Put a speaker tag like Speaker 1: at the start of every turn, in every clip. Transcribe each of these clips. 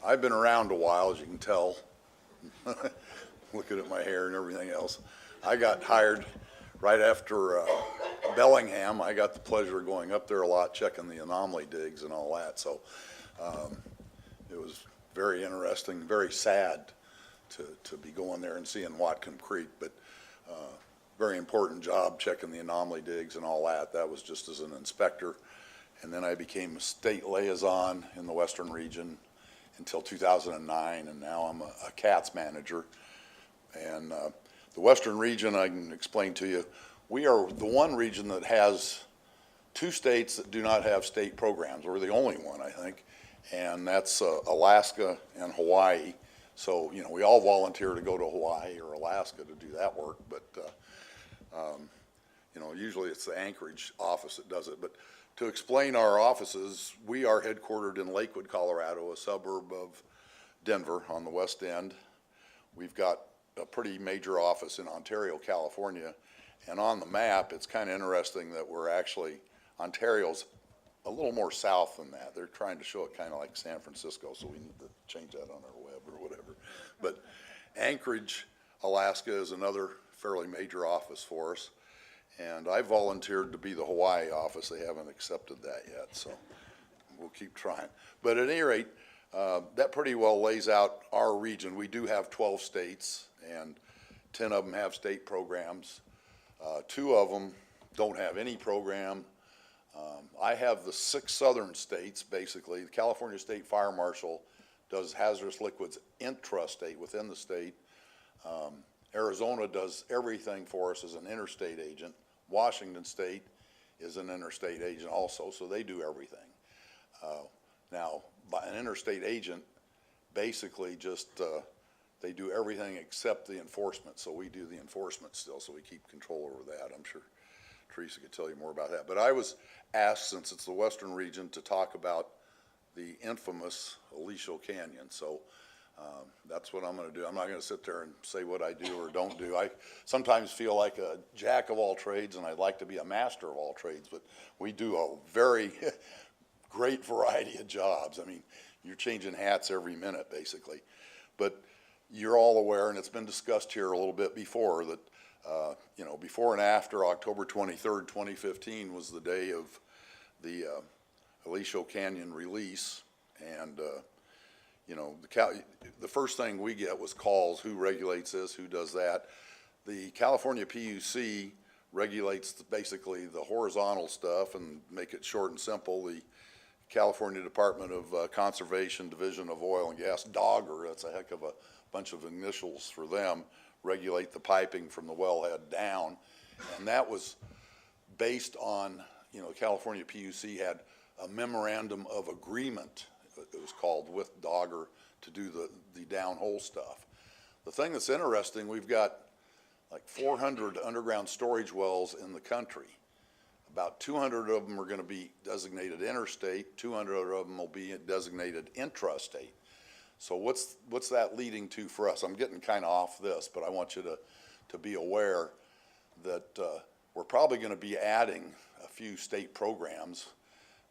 Speaker 1: I've been around a while, as you can tell, looking at my hair and everything else. I got hired right after Bellingham. I got the pleasure of going up there a lot, checking the anomaly digs and all that. So it was very interesting, very sad to be going there and seeing Whatcom Creek, but very important job checking the anomaly digs and all that. That was just as an inspector. And then I became a state liaison in the Western region until 2009, and now I'm a CATS manager. And the Western region, I can explain to you, we are the one region that has 2 states that do not have state programs. We're the only one, I think, and that's Alaska and Hawaii. So, you know, we all volunteer to go to Hawaii or Alaska to do that work, but, you know, usually it's the Anchorage office that does it. But to explain our offices, we are headquartered in Lakewood, Colorado, a suburb of Denver on the west end. We've got a pretty major office in Ontario, California, and on the map, it's kind of interesting that we're actually, Ontario's a little more south than that. They're trying to show it kind of like San Francisco, so we need to change that on our web or whatever. But Anchorage, Alaska is another fairly major office for us. And I volunteered to be the Hawaii office. They haven't accepted that yet, so we'll keep trying. But at any rate, that pretty well lays out our region. We do have 12 states, and 10 of them have state programs. 2 of them don't have any program. I have the 6 southern states, basically. The California State Fire Marshal does hazardous liquids intrastate within the state. Arizona does everything for us as an interstate agent. Washington State is an interstate agent also, so they do everything. Now, by an interstate agent, basically just they do everything except the enforcement, so we do the enforcement still, so we keep control over that. I'm sure Teresa could tell you more about that. But I was asked, since it's the western region, to talk about the infamous Aliso Canyon. So that's what I'm going to do. I'm not going to sit there and say what I do or don't do. I sometimes feel like a jack of all trades, and I'd like to be a master of all trades, but we do a very great variety of jobs. I mean, you're changing hats every minute, basically. But you're all aware, and it's been discussed here a little bit before, that you know, before and after October 23rd, 2015 was the day of the Aliso Canyon release, and you know, the first thing we get was calls, who regulates this, who does that. The California PUC regulates basically the horizontal stuff, and make it short and simple, the California Department of Conservation, Division of Oil and Gas, DOGGR, that's a heck of a bunch of initials for them, regulate the piping from the wellhead down. And that was based on, you know, California PUC had a memorandum of agreement, it was called, with DOGGR to do the downhole stuff. The thing that's interesting, we've got like 400 underground storage wells in the country. About 200 of them are going to be designated interstate, 200 of them will be designated intrastate. So what's that leading to for us? I'm getting kind of off this, but I want you to be aware that we're probably going to be adding a few state programs,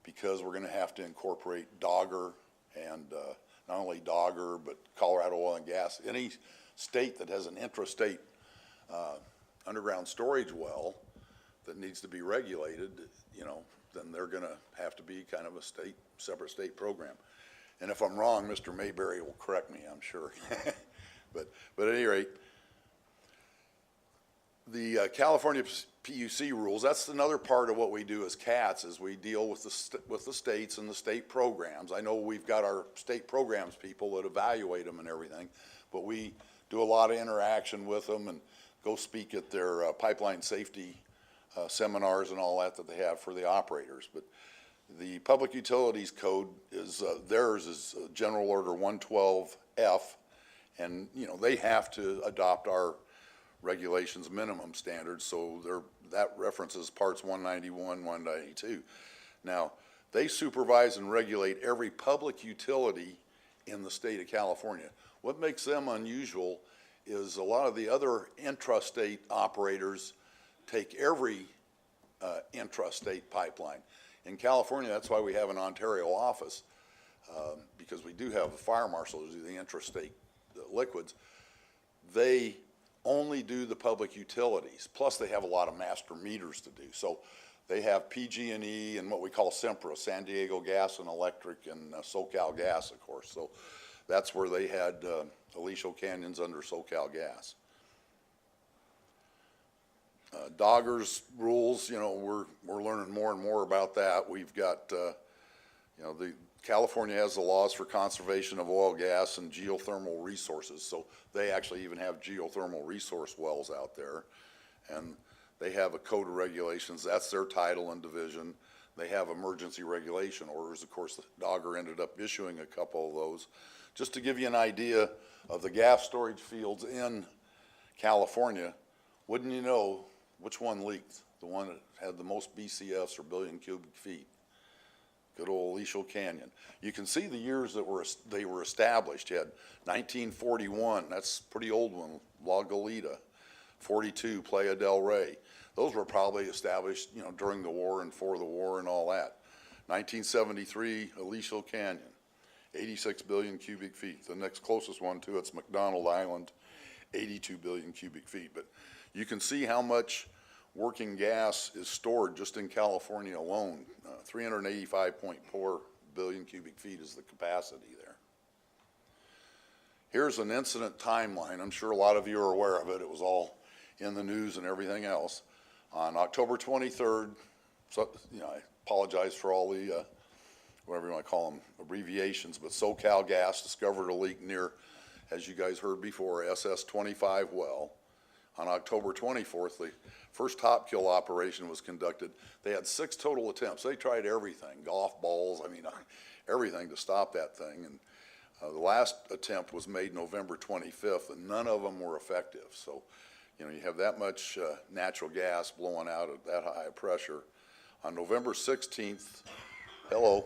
Speaker 1: because we're going to have to incorporate DOGGR, and not only DOGGR, but Colorado Oil and Gas. Any state that has an intrastate underground storage well that needs to be regulated, you know, then they're going to have to be kind of a separate state program. And if I'm wrong, Mr. Mayberry will correct me, I'm sure. but at any rate, the California PUC rules, that's another part of what we do as CATS, is we deal with the states and the state programs. I know we've got our state programs people that evaluate them and everything, but we do a lot of interaction with them and go speak at their pipeline safety seminars and all that they have for the operators. But the Public Utilities Code is, theirs is General Order 112F, and you know, they have to adopt our regulations minimum standards, so that references parts 191, 192. Now, they supervise and regulate every public utility in the state of California. What makes them unusual is a lot of the other intrastate operators take every intrastate pipeline. In California, that's why we have an Ontario office. because we do have a fire marshal who do the intrastate liquids. They only do the public utilities. Plus, they have a lot of master meters to do. So they have PG&E and what we call Sempra, San Diego Gas and Electric, and SoCal Gas, of course. So that's where they had Aliso Canyon's under SoCal Gas. Doggers rules, you know, we're learning more and more about that. We've got, you know, California has the laws for conservation of oil, gas, and geothermal resources. So they actually even have geothermal resource wells out there. And they have a code of regulations. That's their title and division. They have emergency regulation orders. Of course, the Dogger ended up issuing a couple of those. Just to give you an idea of the gas storage fields in California, wouldn't you know which one leaked? The one that had the most BCFs or billion cubic feet. Good old Aliso Canyon. You can see the years that they were established. You had 1941, that's a pretty old one, La Goleta. 42, Playa del Rey. Those were probably established, you know, during the war and for the war and all that. 1973, Aliso Canyon, 86 billion cubic feet. The next closest one to it's McDonald Island, 82 billion cubic feet. But you can see how much working gas is stored just in California alone. 385.4 billion cubic feet is the capacity there. Here's an incident timeline. I'm sure a lot of you are aware of it. It was all in the news and everything else. On October 23rd, so, you know, I apologize for all the, whatever you want to call them, abbreviations, but SoCal Gas discovered a leak near, as you guys heard before, SS-25 well. On October 24th, the first top kill operation was conducted. They had 6 total attempts. They tried everything, golf balls, I mean, everything to stop that thing. And the last attempt was made November 25th, and none of them were effective. So, you know, you have that much natural gas blowing out at that high pressure. On November 16th, hello,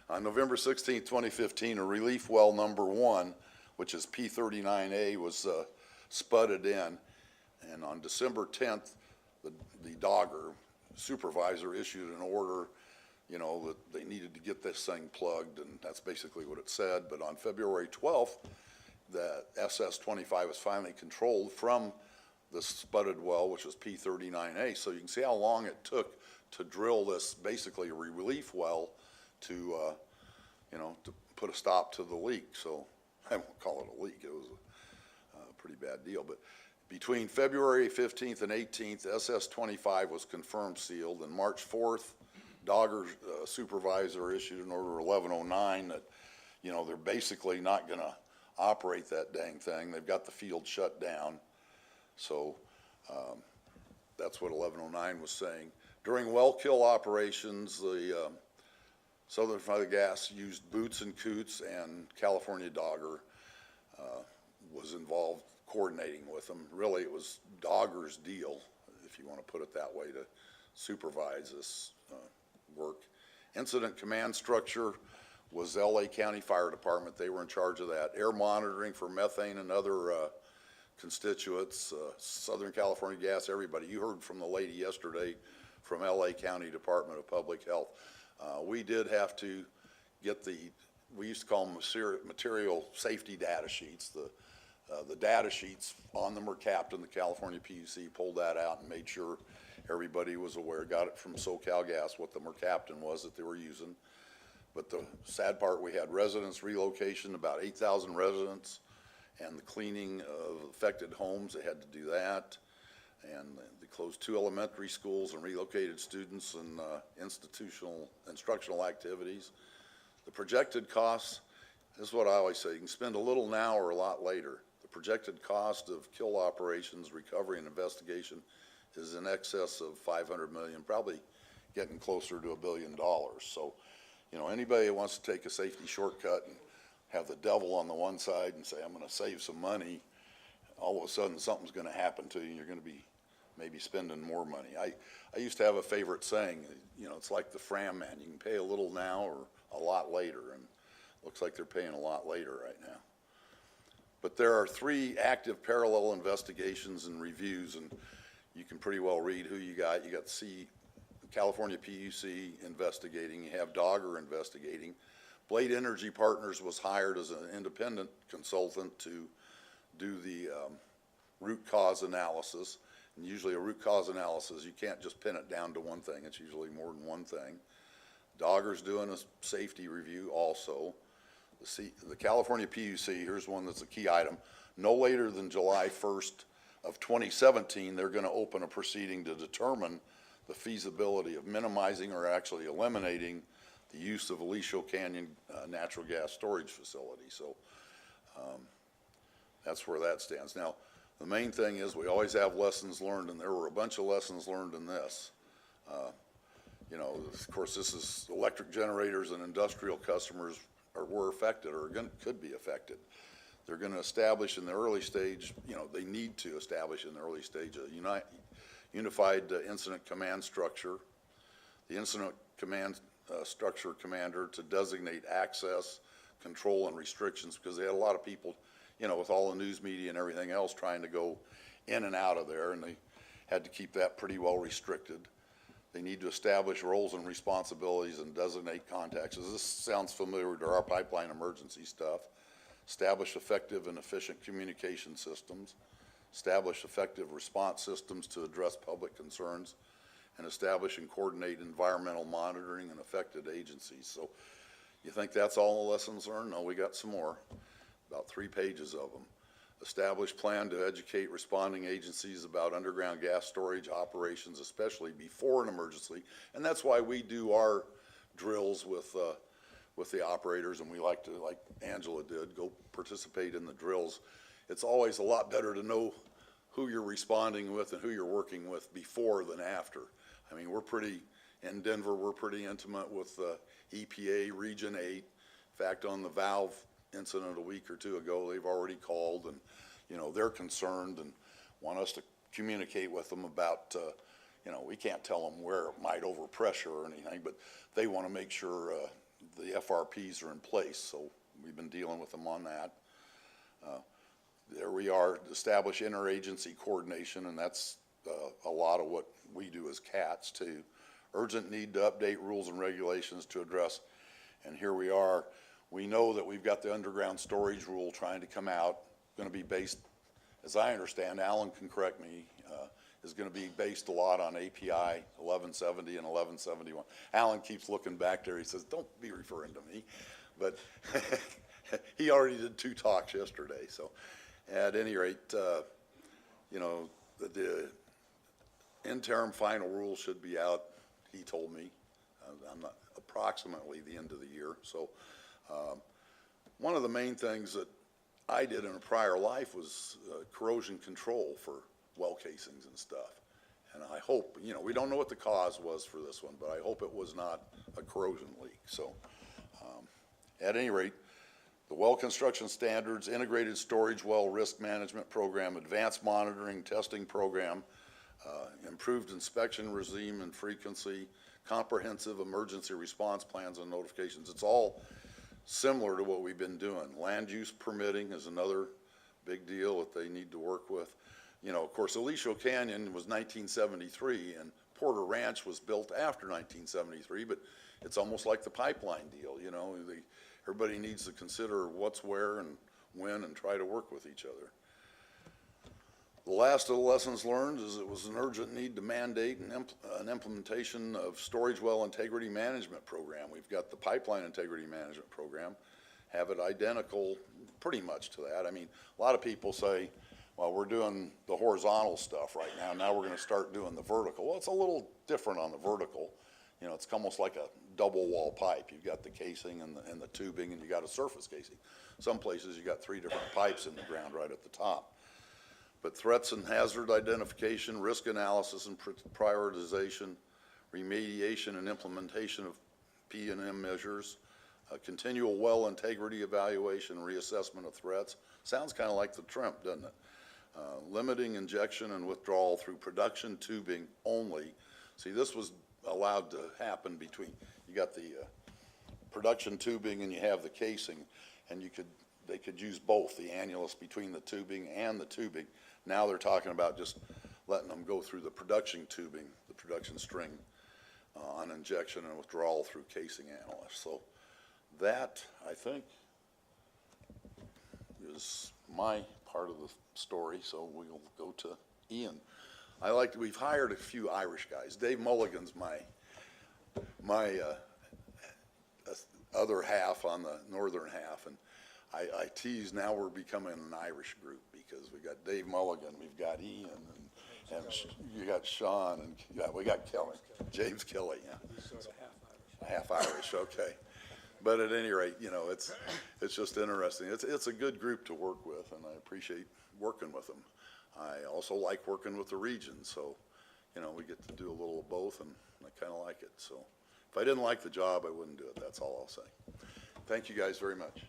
Speaker 1: on November 16th, 2015, a relief well number 1, which is P39A, was spudded in, and on December 10th, the Dogger supervisor issued an order, you know, that they needed to get this thing plugged, and that's basically what it said. But on February 12th, the SS-25 was finally controlled from the spudded well, which was P39A. So you can see how long it took to drill this, basically a relief well, to, you know, to put a stop to the leak. So I won't call it a leak. It was a pretty bad deal. But between February 15th and 18th, SS-25 was confirmed sealed, and March 4th, Dogger supervisor issued an order 1109 that, you know, they're basically not going to operate that dang thing. They've got the field shut down. So that's what 1109 was saying. During well kill operations, the Southern Florida Gas used Boots and Coots, and California Dogger was involved coordinating with them. Really, it was Dogger's deal, if you want to put it that way, to supervise this work. Incident command structure was LA County Fire Department. They were in charge of that. Air monitoring for methane and other constituents, Southern California Gas, everybody. You heard from the lady yesterday from LA County Department of Public Health. We did have to get we used to call them material safety data sheets. The data sheets on them were capped, and the California PUC pulled that out and made sure everybody was aware, got it from SoCal Gas, what the mercaptan was that they were using. But the sad part, we had residents relocation, about 8,000 residents, and the cleaning of affected homes, they had to do that. And they closed 2 elementary schools and relocated students and instructional activities. The projected costs, this is what I always say, you can spend a little now or a lot later. The projected cost of kill operations, recovery, and investigation is in excess of $500 million, probably getting closer to $1 billion. So, you know, anybody who wants to take a safety shortcut and have the devil on the one side and say, I'm going to save some money, all of a sudden something's going to happen to you. You're going to be maybe spending more money. I used to have a favorite saying, you know, it's like the Fram man. You can pay a little now or a lot later, and looks like they're paying a lot later right now. But there are 3 active parallel investigations and reviews, and you can pretty well read who you got. You got California PUC investigating. You have Dogger investigating. Blade Energy Partners was hired as an independent consultant to do the root cause analysis. And usually a root cause analysis, you can't just pin it down to one thing. It's usually more than one thing. Dogger's doing a safety review also. The California PUC, here's one that's a key item. No later than July 1st of 2017, they're going to open a proceeding to determine the feasibility of minimizing or actually eliminating the use of Aliso Canyon natural gas storage facility. So that's where that stands. Now, the main thing is we always have lessons learned, and there were a bunch of lessons learned in this. You know, of course, this is electric generators and industrial customers were affected or could be affected. They're going to establish in the early stage, you know, they need to establish in the early stage a unified incident command structure. The incident command structure commander to designate access, control, and restrictions, because they had a lot of people, you know, with all the news media and everything else trying to go in and out of there, and they had to keep that pretty well restricted. They need to establish roles and responsibilities and designate contacts. This sounds familiar to our pipeline emergency stuff. Establish effective and efficient communication systems. Establish effective response systems to address public concerns. And establish and coordinate environmental monitoring and affected agencies. So you think that's all the lessons learned? No, we got some more, about 3 pages of them. Establish plan to educate responding agencies about underground gas storage operations, especially before an emergency. And that's why we do our drills with the operators, and we like to, like Angela did, go participate in the drills. It's always a lot better to know who you're responding with and who you're working with before than after. I mean, in Denver, we're pretty intimate with EPA Region 8. In fact, on the valve incident a week or two ago, they've already called, and, you know, they're concerned and want us to communicate with them about, you know, we can't tell them where it might overpressure or anything, but they want to make sure the FRPs are in place, so we've been dealing with them on that. There we are, establish interagency coordination, and that's a lot of what we do as CATS too. Urgent need to update rules and regulations to address, and here we are. We know that we've got the underground storage rule trying to come out, going to be based, as I understand, Alan can correct me, is going to be based a lot on API 1170 and 1171. Alan keeps looking back there. He says, don't be referring to me. But he already did 2 talks yesterday. So at any rate, you know, the interim final rule should be out, he told me. I'm not approximately the end of the year. So one of the main things that I did in a prior life was corrosion control for well casings and stuff. And I hope, you know, we don't know what the cause was for this one, but I hope it was not a corrosion leak. So at any rate, the well construction standards, integrated storage well risk management program, advanced monitoring testing program, improved inspection regime and frequency, comprehensive emergency response plans and notifications. It's all similar to what we've been doing. Land use permitting is another big deal that they need to work with. You know, of course, Aliso Canyon was 1973, and Porter Ranch was built after 1973, but it's almost like the pipeline deal, you know. Everybody needs to consider what's where and when and try to work with each other. The last of the lessons learned is it was an urgent need to mandate an implementation of storage well integrity management program. We've got the pipeline integrity management program, have it identical pretty much to that. I mean, a lot of people say, well, we're doing the horizontal stuff right now. Now we're going to start doing the vertical. Well, it's a little different on the vertical. You know, it's almost like a double wall pipe. You've got the casing and the tubing, and you got a surface casing. Some places you got 3 different pipes in the ground right at the top. But threats and hazard identification, risk analysis and prioritization, remediation and implementation of P&M measures, continual well integrity evaluation, reassessment of threats. Sounds kind of like the TREMP, doesn't it? Limiting injection and withdrawal through production tubing only. See, this was allowed to happen between, you got the production tubing and you have the casing, and they could use both, the annulus between the tubing and the tubing. Now they're talking about just letting them go through the production tubing, the production string on injection and withdrawal through casing annulus. So that, I think, is my part of the story, so we'll go to Ian. We've hired a few Irish guys. Dave Mulligan's my other half on the northern half, and I tease now we're becoming an Irish group because we got Dave Mulligan, we've got Ian, and you got Sean, and we got Kelly, James Kelly, yeah.
Speaker 2: He's sort of half Irish.
Speaker 1: Half Irish, okay. But at any rate, you know, it's just interesting. It's a good group to work with, and I appreciate working with them. I also like working with the region, so, you know, we get to do a little of both, and I kind of like it. So if I didn't like the job, I wouldn't do it. That's all I'll say. Thank you guys very much.